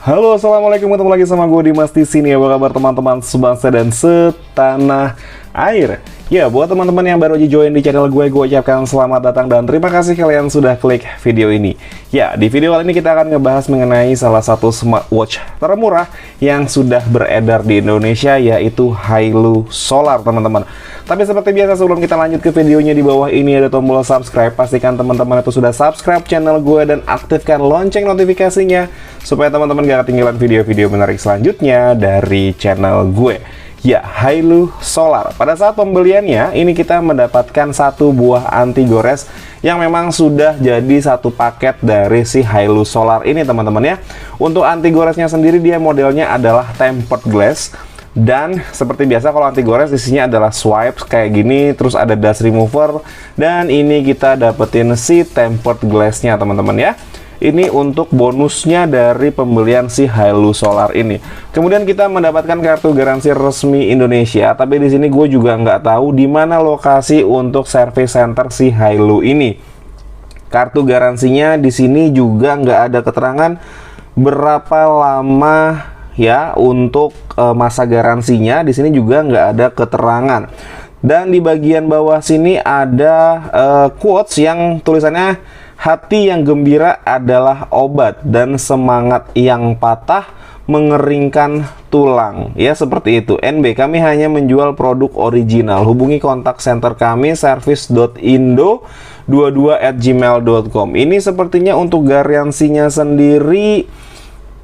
Halo, assalamualaikum, ketemu lagi sama gue Dimas di sini. Apa kabar teman-teman sebangsa dan setanah air? Ya, buat teman-teman yang baru aja join di channel gue ucapkan selamat datang dan terima kasih kalian sudah klik video ini. Ya, di video kali ini kita akan ngebahas mengenai salah satu smartwatch termurah yang sudah beredar di Indonesia, yaitu Hailu Solar, teman-teman. Tapi seperti biasa, sebelum kita lanjut ke videonya, di bawah ini ada tombol subscribe. Pastikan teman-teman itu sudah subscribe channel gue dan aktifkan lonceng notifikasinya supaya teman-teman gak ketinggalan video-video menarik selanjutnya dari channel gue. Ya, Hailu Solar. Pada saat pembeliannya, ini kita mendapatkan satu buah anti gores yang memang sudah jadi satu paket dari si Hailu Solar ini, teman-teman ya. Untuk anti goresnya sendiri, dia modelnya adalah tempered glass. Dan seperti biasa kalau anti gores isinya adalah swipes kayak gini, terus ada dust remover, dan ini kita dapetin si tempered glassnya, teman-teman ya. Ini untuk bonusnya dari pembelian si Hailu Solar ini. Kemudian kita mendapatkan kartu garansi resmi Indonesia, tapi di sini gue juga nggak tahu di mana lokasi untuk service center si Hailu ini. Kartu garansinya di sini juga nggak ada keterangan berapa lama ya untuk masa garansinya. Di sini juga nggak ada keterangan. Dan di bagian bawah sini ada quotes yang tulisannya, hati yang gembira adalah obat dan semangat yang patah mengeringkan tulang. Ya, seperti itu. NB, kami hanya menjual produk original. Hubungi kontak center kami service.indo22@gmail.com. Ini sepertinya untuk garansinya sendiri.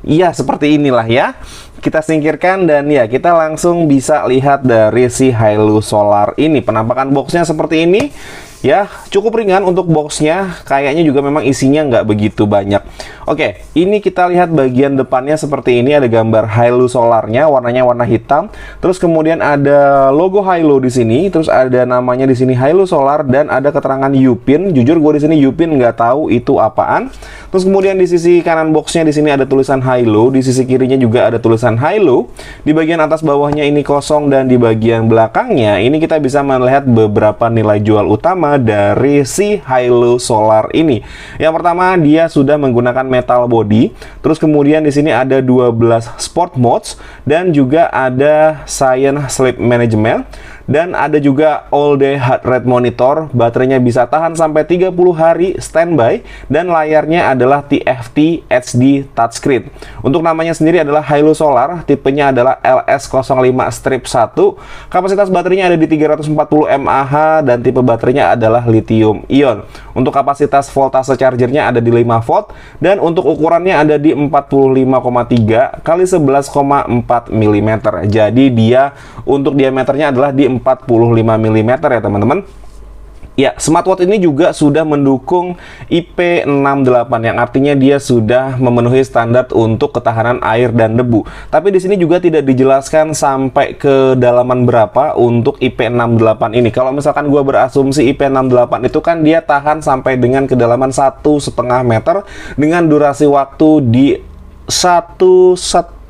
Ya, seperti inilah ya. Kita singkirkan dan ya, kita langsung bisa lihat dari si Hailu Solar ini. Penampakan boxnya seperti ini. Ya, cukup ringan untuk boxnya. Kayaknya juga memang isinya nggak begitu banyak. Oke, ini kita lihat bagian depannya seperti ini. Ada gambar Hailu Solarnya, warnanya warna hitam. Terus kemudian ada logo Hailu di sini. Terus ada namanya di sini Hailu Solar dan ada keterangan UPIN. Jujur gue di sini UPIN nggak tahu itu apaan. Terus kemudian di sisi kanan boxnya di sini ada tulisan Hailu. Di sisi kirinya juga ada tulisan Hailu. Di bagian atas bawahnya ini kosong dan di bagian belakangnya ini kita bisa melihat beberapa nilai jual utama dari si Hailu Solar ini. Yang pertama, dia sudah menggunakan metal body. Terus kemudian di sini ada 12 sport modes dan juga ada Science Sleep Management dan ada juga all day heart rate monitor. Baterainya bisa tahan sampai 30 hari standby dan layarnya adalah TFT HD touchscreen. Untuk namanya sendiri adalah Hailu Solar, tipenya adalah LS05-1. Kapasitas baterainya ada di 340 mAh dan tipe baterainya adalah lithium ion. Untuk kapasitas voltase chargernya ada di 5 volt dan untuk ukurannya ada di 45,3 x 11,4 mm. Jadi dia untuk diameternya adalah di 45 mm ya, teman-teman. Ya, smartwatch ini juga sudah mendukung IP68 yang artinya dia sudah memenuhi standar untuk ketahanan air dan debu. Tapi di sini juga tidak dijelaskan sampai kedalaman berapa untuk IP68 ini. Kalau misalkan gua berasumsi IP68 itu kan dia tahan sampai dengan kedalaman 1,5 meter dengan durasi waktu di 1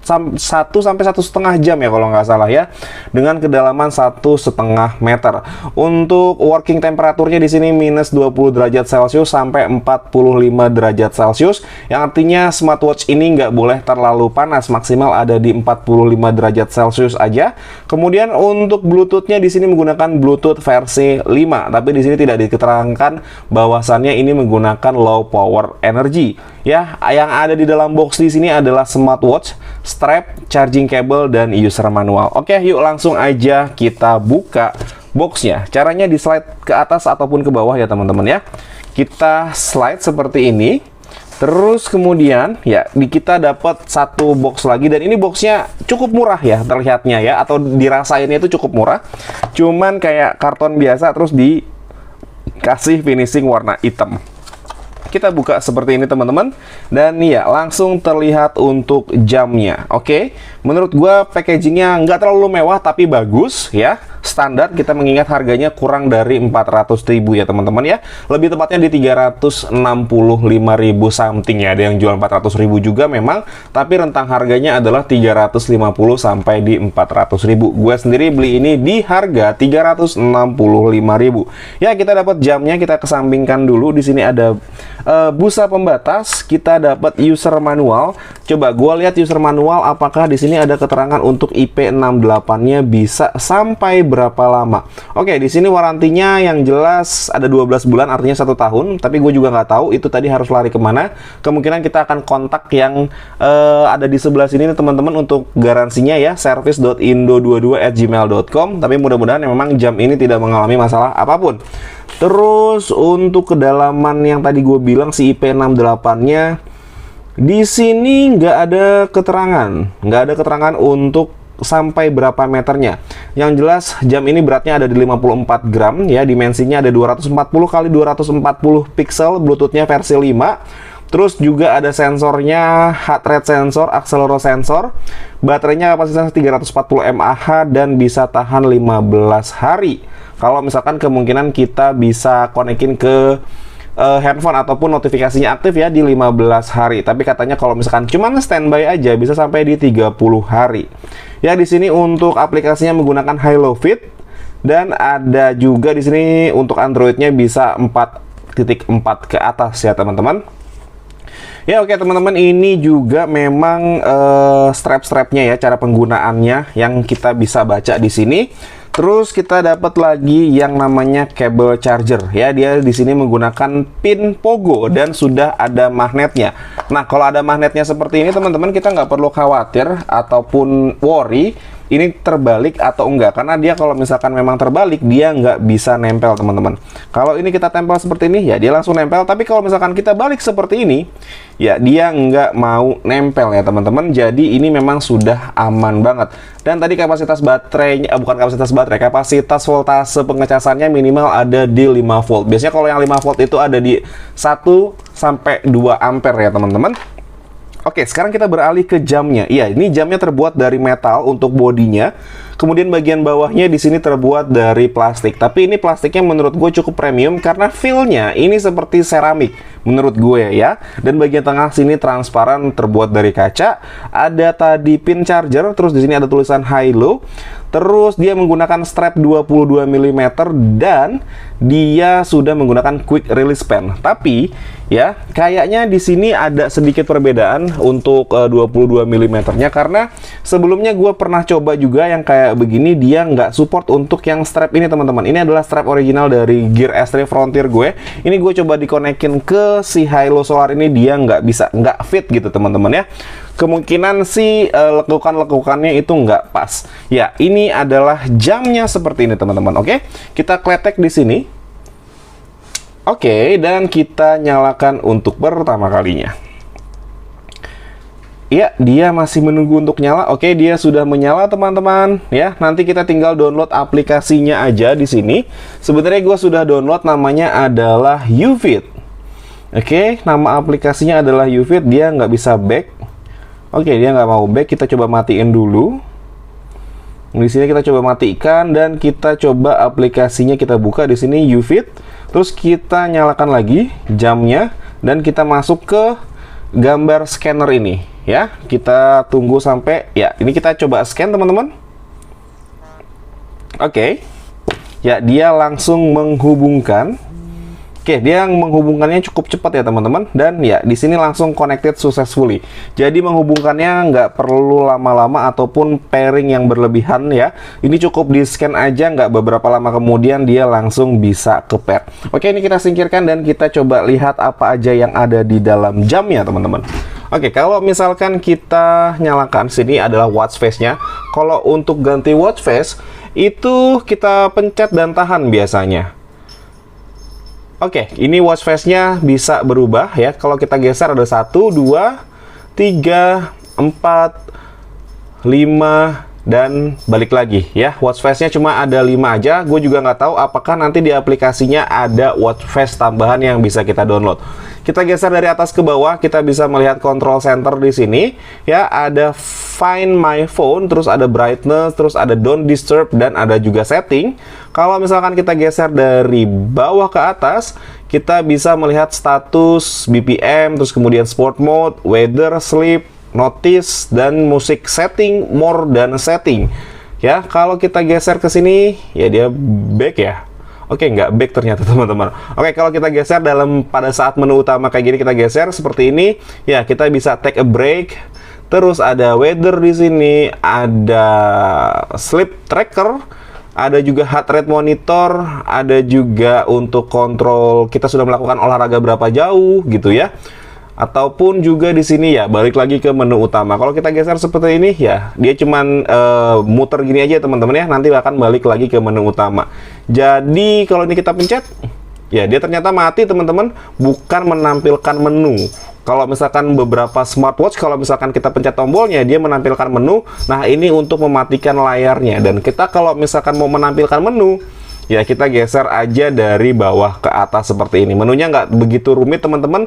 sampai 1,5 jam ya kalau nggak salah ya, dengan kedalaman 1,5 meter. Untuk working temperaturnya di sini minus 20 derajat Celcius sampai 45 derajat Celcius, yang artinya smartwatch ini nggak boleh terlalu panas, maksimal ada di 45 derajat Celcius aja. Kemudian untuk Bluetoothnya di sini menggunakan Bluetooth versi 5, tapi di sini tidak diketerangkan bahwasannya ini menggunakan low power energy. Ya, yang ada di dalam box di sini adalah smartwatch, strap, charging cable, dan user manual. Oke, yuk langsung aja kita buka boxnya. Caranya di slide ke atas ataupun ke bawah ya, teman-teman ya. Kita slide seperti ini. Terus kemudian ya kita dapat satu box lagi dan ini boxnya cukup murah ya terlihatnya ya, atau dirasainnya itu cukup murah. Cuman kayak karton biasa terus dikasih finishing warna hitam. Kita buka seperti ini, teman-teman, dan ya langsung terlihat untuk jamnya. Oke, menurut gua packagingnya nggak terlalu mewah tapi bagus ya. standar, kita mengingat harganya kurang dari 400.000 ya teman-teman ya. Lebih tepatnya di 365.000 something ya. Ada yang jual 400.000 juga memang, tapi rentang harganya adalah 350 sampai di 400.000. Gue sendiri beli ini di harga 365.000. Ya, kita dapat jamnya, kita kesampingkan dulu. Di sini ada busa pembatas, kita dapat user manual. Coba gue lihat user manual, apakah di sini ada keterangan untuk IP68-nya bisa sampai berapa lama. Oke, di sini warantinya yang jelas ada 12 bulan, artinya 1 tahun. Tapi gue juga nggak tahu itu tadi harus lari kemana. Kemungkinan kita akan kontak yang ada di sebelah sini teman-teman untuk garansinya ya, service.indo22@gmail.com. Tapi mudah-mudahan memang jam ini tidak mengalami masalah apapun. Terus untuk kedalaman yang tadi gue bilang si IP68-nya, di sini nggak ada keterangan untuk sampai berapa meternya. Yang jelas jam ini beratnya ada di 54 gram ya, dimensinya ada 240 kali 240 pixel, Bluetoothnya versi 5. Terus juga ada sensornya, heart rate sensor, accelerometer, baterainya kapasitas 340 mAh dan bisa tahan 15 hari. Kalau misalkan kemungkinan kita bisa konekin ke handphone ataupun notifikasinya aktif ya di 15 hari. Tapi katanya kalau misalkan cuman standby aja bisa sampai di 30 hari. Ya, di sini untuk aplikasinya menggunakan Halo-Fit dan ada juga di sini untuk Androidnya bisa 4.4 ke atas ya teman-teman. Ya oke teman-teman, ini juga memang strap-strapnya ya, cara penggunaannya yang kita bisa baca di sini. Terus kita dapat lagi yang namanya cable charger ya, dia di sini menggunakan pin pogo dan sudah ada magnetnya. Nah kalau ada magnetnya seperti ini teman-teman, kita nggak perlu khawatir ataupun worry ini terbalik atau enggak, karena dia kalau misalkan memang terbalik dia nggak bisa nempel teman-teman. Kalau ini kita tempel seperti ini ya dia langsung nempel, tapi kalau misalkan kita balik seperti ini ya dia nggak mau nempel ya teman-teman. Jadi ini memang sudah aman banget. Dan tadi kapasitas baterainya, bukan kapasitas baterai, kapasitas voltase pengecasannya minimal ada di 5 volt. Biasanya kalau yang 5 volt itu ada di 1 sampai 2 ampere ya teman-teman. Oke, sekarang kita beralih ke jamnya. Iya, ini jamnya terbuat dari metal untuk bodinya. Kemudian bagian bawahnya di sini terbuat dari plastik. Tapi ini plastiknya menurut gue cukup premium karena feel-nya ini seperti seramik menurut gue ya. Dan bagian tengah sini transparan terbuat dari kaca. Ada tadi pin charger, terus di sini ada tulisan high-low. Terus dia menggunakan strap 22 mm dan dia sudah menggunakan quick release pen. Tapi ya kayaknya di sini ada sedikit perbedaan untuk 22 mm-nya, karena sebelumnya gue pernah coba juga yang kayak begini, dia nggak support untuk yang strap ini teman-teman. Ini adalah strap original dari Gear S3 Frontier gue. Ini gue coba dikonekin ke si Halo Solar ini, dia nggak fit gitu teman-teman ya. Kemungkinan sih lekukan-lekukannya itu nggak pas. Ya, ini adalah jamnya seperti ini teman-teman. Oke, kita kletek di sini. Oke, dan kita nyalakan untuk pertama kalinya. Ya, dia masih menunggu untuk nyala. Oke, dia sudah menyala teman-teman. Ya, nanti kita tinggal download aplikasinya aja di sini. Sebenarnya gue sudah download, namanya adalah YouFit. Oke, nama aplikasinya adalah YouFit. Dia nggak bisa back. Oke, dia nggak mau back. Kita coba matiin dulu. Di sini kita coba matikan dan kita coba aplikasinya, kita buka di sini YouFit. Terus kita nyalakan lagi jamnya dan kita masuk ke gambar scanner ini ya. Kita tunggu sampai ya, ini kita coba scan teman-teman. Oke. Ya, dia langsung menghubungkan. Oke, dia menghubungkannya cukup cepat ya teman-teman, dan ya di sini langsung connected successfully. Jadi menghubungkannya nggak perlu lama-lama ataupun pairing yang berlebihan ya. Ini cukup di scan aja, nggak beberapa lama kemudian dia langsung bisa ke pair. Oke, ini kita singkirkan dan kita coba lihat apa aja yang ada di dalam jamnya teman-teman. Oke, kalau misalkan kita nyalakan, sini adalah watch face-nya. Kalau untuk ganti watch face itu kita pencet dan tahan biasanya. Oke, ini watch face-nya bisa berubah ya. Kalau kita geser ada 1, 2, 3, 4, 5, Dan balik lagi ya, watch face-nya cuma ada 5 aja. Gue juga nggak tahu apakah nanti di aplikasinya ada watch face tambahan yang bisa kita download. Kita geser dari atas ke bawah, kita bisa melihat control center di sini. Ya, ada Find My Phone, terus ada brightness, terus ada don't disturb, dan ada juga setting. Kalau misalkan kita geser dari bawah ke atas, kita bisa melihat status BPM, terus kemudian sport mode, weather, sleep, notice, dan musik setting, more dan setting. Ya, kalau kita geser ke sini, ya dia back ya. Oke, nggak back ternyata teman-teman. Oke, kalau kita geser pada saat menu utama kayak gini, kita geser seperti ini, ya kita bisa take a break. Terus ada weather di sini, ada sleep tracker, ada juga heart rate monitor, ada juga untuk kontrol kita sudah melakukan olahraga berapa jauh gitu ya. Ataupun juga di sini ya, balik lagi ke menu utama. Kalau kita geser seperti ini ya, dia cuman muter gini aja teman-teman ya, nanti akan balik lagi ke menu utama. Jadi kalau ini kita pencet, ya dia ternyata mati teman-teman, bukan menampilkan menu. Kalau misalkan beberapa smartwatch, kalau misalkan kita pencet tombolnya, dia menampilkan menu. Nah, ini untuk mematikan layarnya. Dan kita kalau misalkan mau menampilkan menu, ya kita geser aja dari bawah ke atas seperti ini. Menunya nggak begitu rumit teman-teman.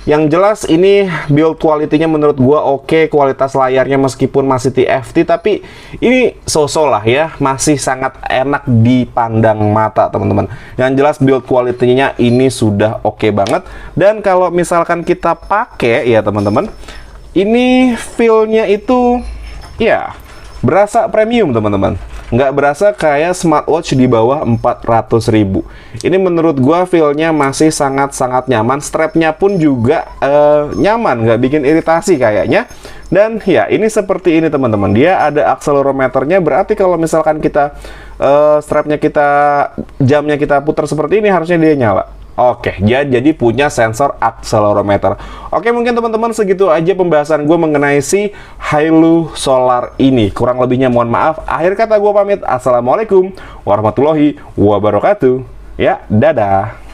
Yang jelas ini build quality-nya menurut gua oke. Kualitas layarnya meskipun masih TFT, tapi ini so-so lah ya, masih sangat enak dipandang mata teman-teman. Yang jelas build quality-nya ini sudah oke banget. Dan kalau misalkan kita pakai ya teman-teman, ini feel-nya itu ya berasa premium teman-teman. Nggak berasa kayak smartwatch di bawah 400.000. Ini menurut gua feel-nya masih sangat-sangat nyaman. Strapnya pun juga nyaman, nggak bikin iritasi kayaknya. Dan ya ini seperti ini teman-teman. Dia ada akselerometernya, berarti kalau misalkan kita strapnya jamnya kita putar seperti ini, harusnya dia nyala. Oke, jadi punya sensor akselerometer. Oke, mungkin teman-teman segitu aja pembahasan gue mengenai si Hailu Solar ini. Kurang lebihnya mohon maaf. Akhir kata gue pamit. Assalamualaikum warahmatullahi wabarakatuh. Ya, dadah.